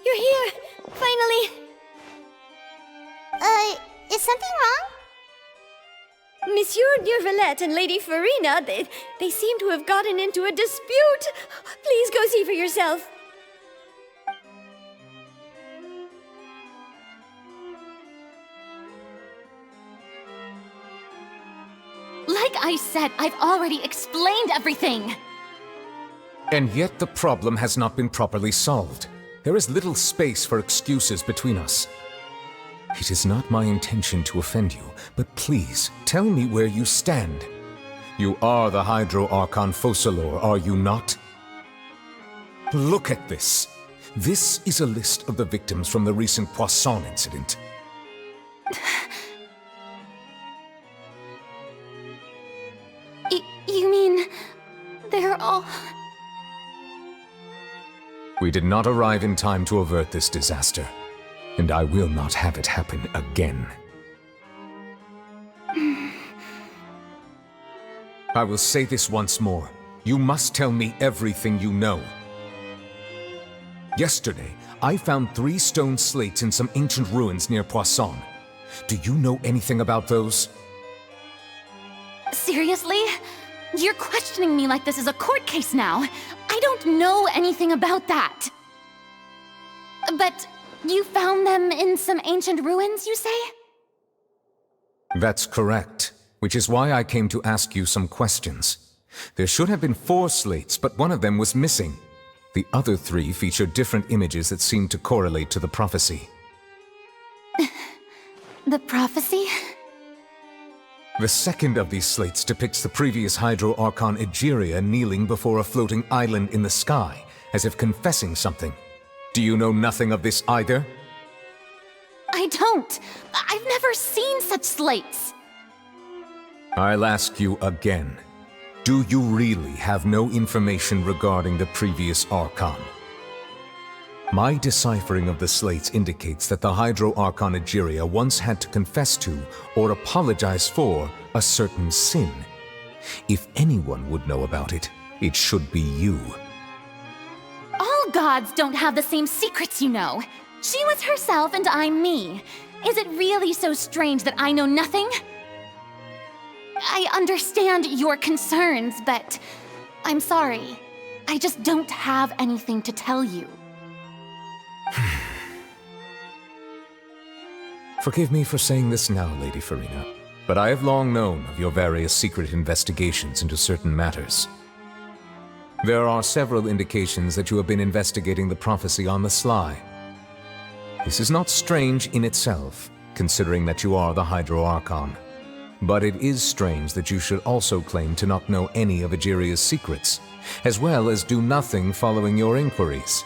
You're here! Finally! Is something wrong? Monsieur NEUVILLETTE and Lady Furina, they seem to have gotten into a dispute. Please go see for yourself. Like I said, I've already explained everything. And yet the problem has not been properly solved. There is little space for excuses between us. It is not my intention to offend you, but please, tell me where you stand. You are the Hydro-Archon Focalor, are you not? Look at this. This is a list of the victims from the recent Poisson incident. You mean... they're all... We did not arrive in time to avert this disaster, and I will not have it happen again. I will say this once more. You must tell me everything you know. Yesterday, I found 3 stone slates in some ancient ruins near Poisson. Do you know anything about those? Seriously? You're questioning me like this is a court case now. I don't know anything about that. But you found them in some ancient ruins, you say? That's correct, which is why I came to ask you some questions. There should have been 4 slates, but one of them was missing. The other 3 feature different images that seem to correlate to the prophecy. The prophecy? The second of these slates depicts the previous Hydro-Archon Egeria kneeling before a floating island in the sky, as if confessing something. Do you know nothing of this either? I don't. I've never seen such slates. I'll ask you again. Do you really have no information regarding the previous Archon? My deciphering of the slates indicates that the Hydro-Archon Egeria once had to confess to, or apologize for, a certain sin. If anyone would know about it, it should be you. All gods don't have the same secrets, you know. She was herself and I'm me. Is it really so strange that I know nothing? I understand your concerns, but I'm sorry. I just don't have anything to tell you. Forgive me for saying this now, Lady Furina, but I have long known of your various secret investigations into certain matters. There are several indications that you have been investigating the prophecy on the sly. This is not strange in itself, considering that you are the Hydro-Archon. But it is strange that you should also claim to not know any of Egeria's secrets, as well as do nothing following your inquiries.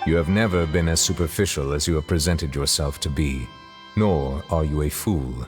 You have never been as superficial as you have presented yourself to be, nor are you a fool.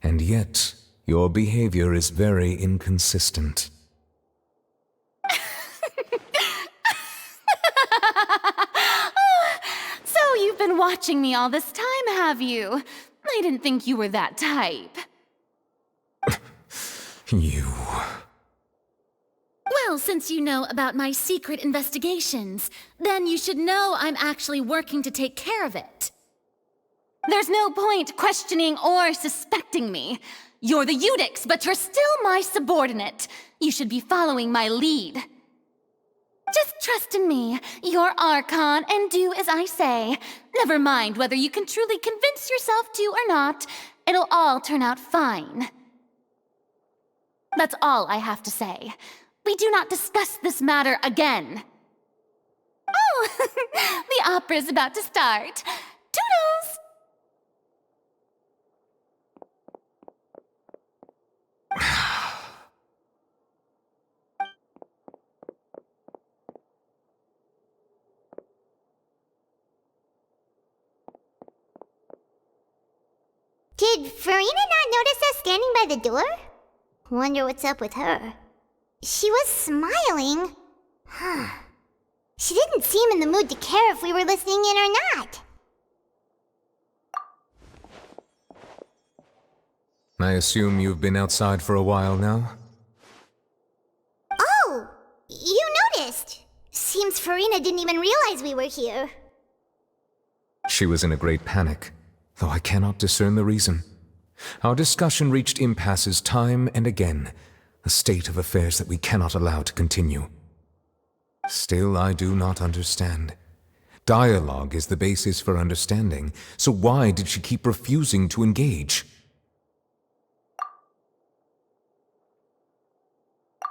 And yet, your behavior is very inconsistent. So you've been watching me all this time, have you? I didn't think you were that type. You... Well, since you know about my secret investigations, then you should know I'm actually working to take care of it. There's no point questioning or suspecting me. You're the Eudix, but you're still my subordinate. You should be following my lead. Just trust in me, you're Archon, and do as I say. Never mind whether you can truly convince yourself to or not. It'll all turn out fine. That's all I have to say. We do not discuss this matter again. Oh, the opera's about to start. Toodles! Did Furina not notice us standing by the door? Wonder what's up with her. She was smiling. She didn't seem in the mood to care if we were listening in or not. I assume you've been outside for a while now? Oh, you noticed. Seems Furina didn't even realize we were here. She was in a great panic, though I cannot discern the reason. Our discussion reached impasses time and again, a state of affairs that we cannot allow to continue. Still, I do not understand. Dialogue is the basis for understanding, so why did she keep refusing to engage?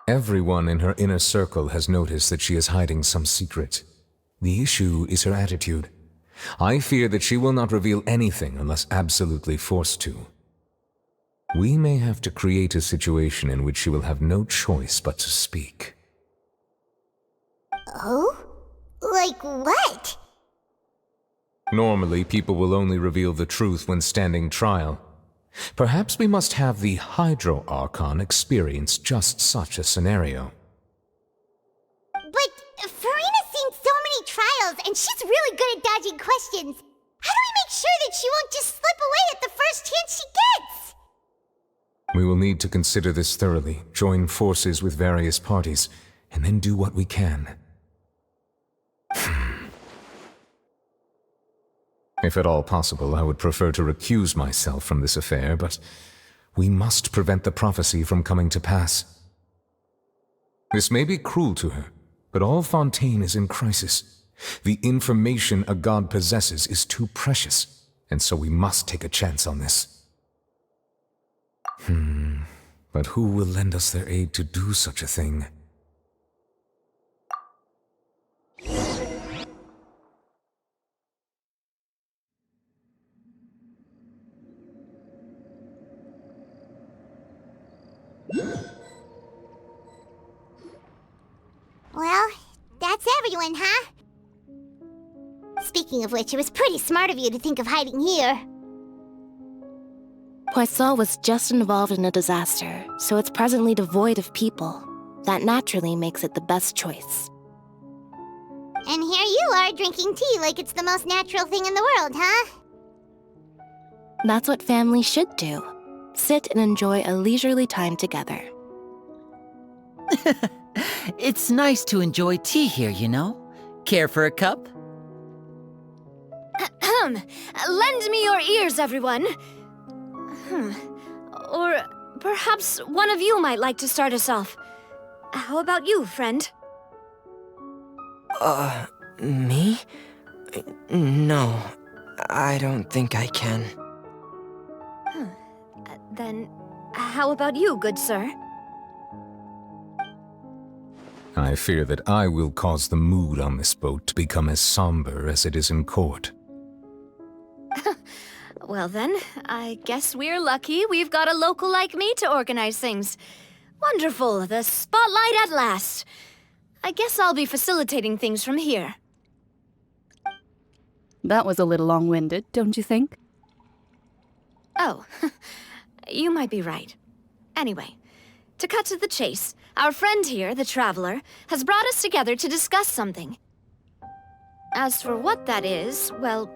Everyone in her inner circle has noticed that she is hiding some secret. The issue is her attitude. I fear that she will not reveal anything unless absolutely forced to. We may have to create a situation in which she will have no choice but to speak. Oh? Like what? Normally, people will only reveal the truth when standing trial. Perhaps we must have the Hydro Archon experience just such a scenario. But Furina's seen so many trials, and she's really good at dodging questions. How do we make sure that she won't just slip away at the first chance she gets? We will need to consider this thoroughly, join forces with various parties, and then do what we can. If at all possible, I would prefer to recuse myself from this affair, but we must prevent the prophecy from coming to pass. This may be cruel to her, but all Fontaine is in crisis. The information a god possesses is too precious, and so we must take a chance on this. But who will lend us their aid to do such a thing? Well, that's everyone, huh? Speaking of which, it was pretty smart of you to think of hiding here. Poisson was just involved in a disaster, so it's presently devoid of people. That naturally makes it the best choice. And here you are drinking tea like it's the most natural thing in the world, huh? That's what family should do. Sit and enjoy a leisurely time together. It's nice to enjoy tea here, you know? Care for a cup? Lend me your ears, everyone. Or perhaps one of you might like to start us off. How about you, friend? Me? No, I don't think I can. Then, how about you, good sir? I fear that I will cause the mood on this boat to become as somber as it is in court. Well then, I guess we're lucky we've got a local like me to organize things. Wonderful, the spotlight at last. I guess I'll be facilitating things from here. That was a little long-winded, don't you think? Oh, you might be right. Anyway, to cut to the chase, our friend here, the Traveler, has brought us together to discuss something. As for what that is, well,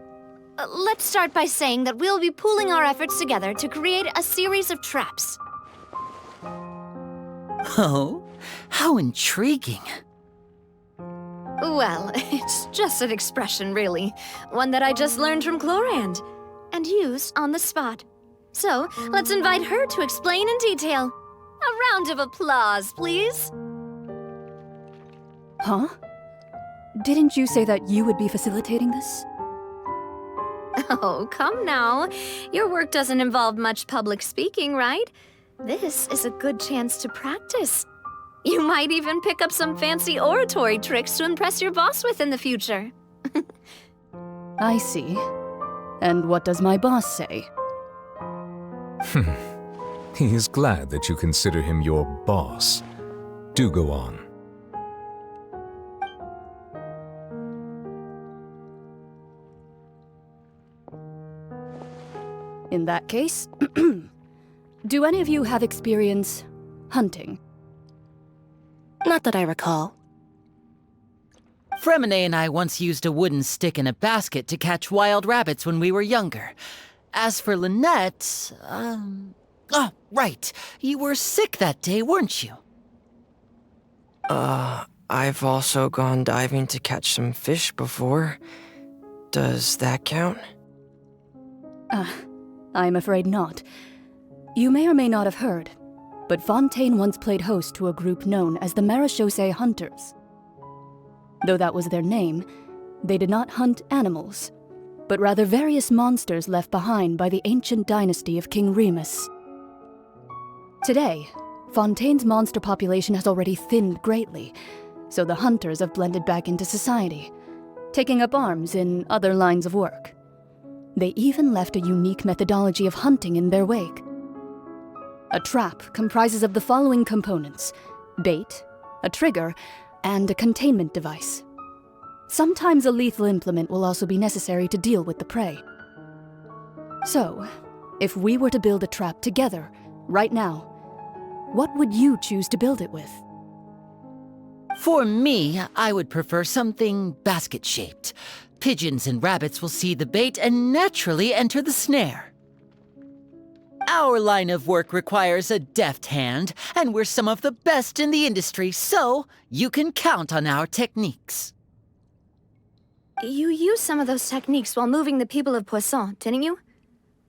let's start by saying that we'll be pooling our efforts together to create a series of traps. Oh, how intriguing. Well, it's just an expression, really. One that I just learned from CLORINDE, and used on the spot. So, let's invite her to explain in detail. A round of applause, please. Huh? Didn't you say that you would be facilitating this? Oh, come now. Your work doesn't involve much public speaking, right? This is a good chance to practice. You might even pick up some fancy oratory tricks to impress your boss with in the future. I see. And what does my boss say? He is glad that you consider him your boss. Do go on. In that case, do any of you have experience hunting? Not that I recall. Fremine and I once used a wooden stick in a basket to catch wild rabbits when we were younger. As for Lynette, Oh, right. You were sick that day, weren't you? I've also gone diving to catch some fish before. Does that count? I'm afraid not. You may or may not have heard, but Fontaine once played host to a group known as the Marechaussee Hunters. Though that was their name, they did not hunt animals, but rather various monsters left behind by the ancient dynasty of King Remus. Today, Fontaine's monster population has already thinned greatly, so the hunters have blended back into society, taking up arms in other lines of work. They even left a unique methodology of hunting in their wake. A trap comprises of the following components: bait, a trigger, and a containment device. Sometimes a lethal implement will also be necessary to deal with the prey. So, if we were to build a trap together, right now, what would you choose to build it with? For me, I would prefer something basket-shaped. Pigeons and rabbits will see the bait and naturally enter the snare. Our line of work requires a deft hand, and we're some of the best in the industry, so you can count on our techniques. You used some of those techniques while moving the people of Poisson, didn't you?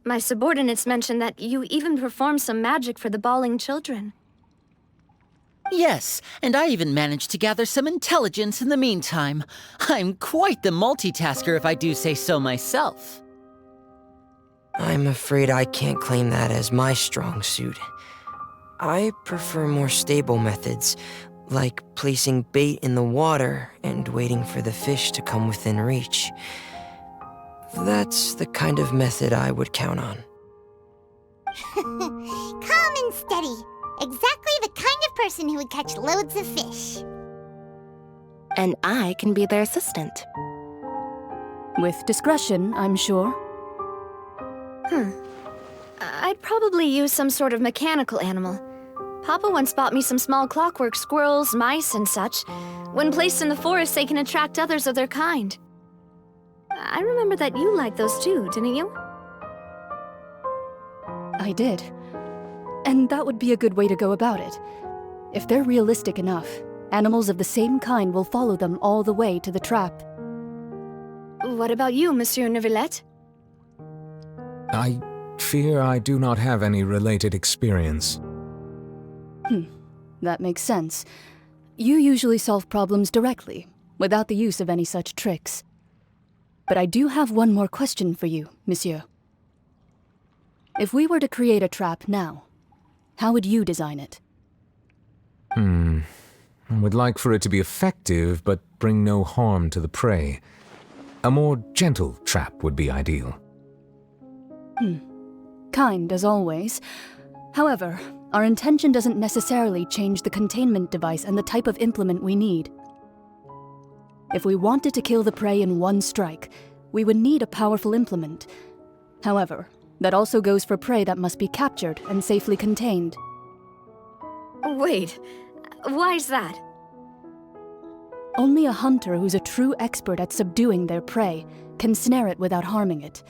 My subordinates mentioned that you even performed some magic for the bawling children. Yes, and I even managed to gather some intelligence in the meantime. I'm quite the multitasker if I do say so myself. I'm afraid I can't claim that as my strong suit. I prefer more stable methods, like placing bait in the water and waiting for the fish to come within reach. That's the kind of method I would count on. Calm and steady. Exactly the kind of person who would catch loads of fish. And I can be their assistant. With discretion, I'm sure. I'd probably use some sort of mechanical animal. Papa once bought me some small clockwork squirrels, mice, and such. When placed in the forest, they can attract others of their kind. I remember that you liked those too, didn't you? I did. And that would be a good way to go about it. If they're realistic enough, animals of the same kind will follow them all the way to the trap. What about you, Monsieur Neuvillette? I fear I do not have any related experience. That makes sense. You usually solve problems directly, without the use of any such tricks. But I do have one more question for you, monsieur. If we were to create a trap now, how would you design it? I would like for it to be effective, but bring no harm to the prey. A more gentle trap would be ideal. Kind as always. However, our intention doesn't necessarily change the containment device and the type of implement we need. If we wanted to kill the prey in one strike, we would need a powerful implement. However, that also goes for prey that must be captured and safely contained. Wait, why is that? Only a hunter who's a true expert at subduing their prey can snare it without harming it.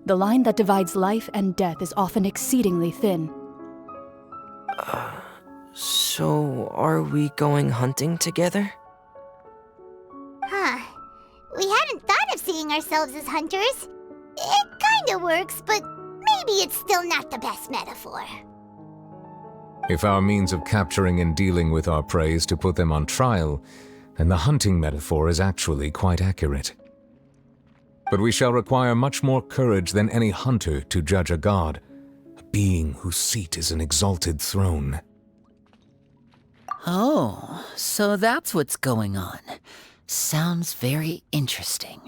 The line that divides life and death is often exceedingly thin. So are we going hunting together? Huh. We hadn't thought of seeing ourselves as hunters. It kinda works, but maybe it's still not the best metaphor. If our means of capturing and dealing with our prey is to put them on trial, then the hunting metaphor is actually quite accurate. But we shall require much more courage than any hunter to judge a god, a being whose seat is an exalted throne. Oh, so that's what's going on. Sounds very interesting.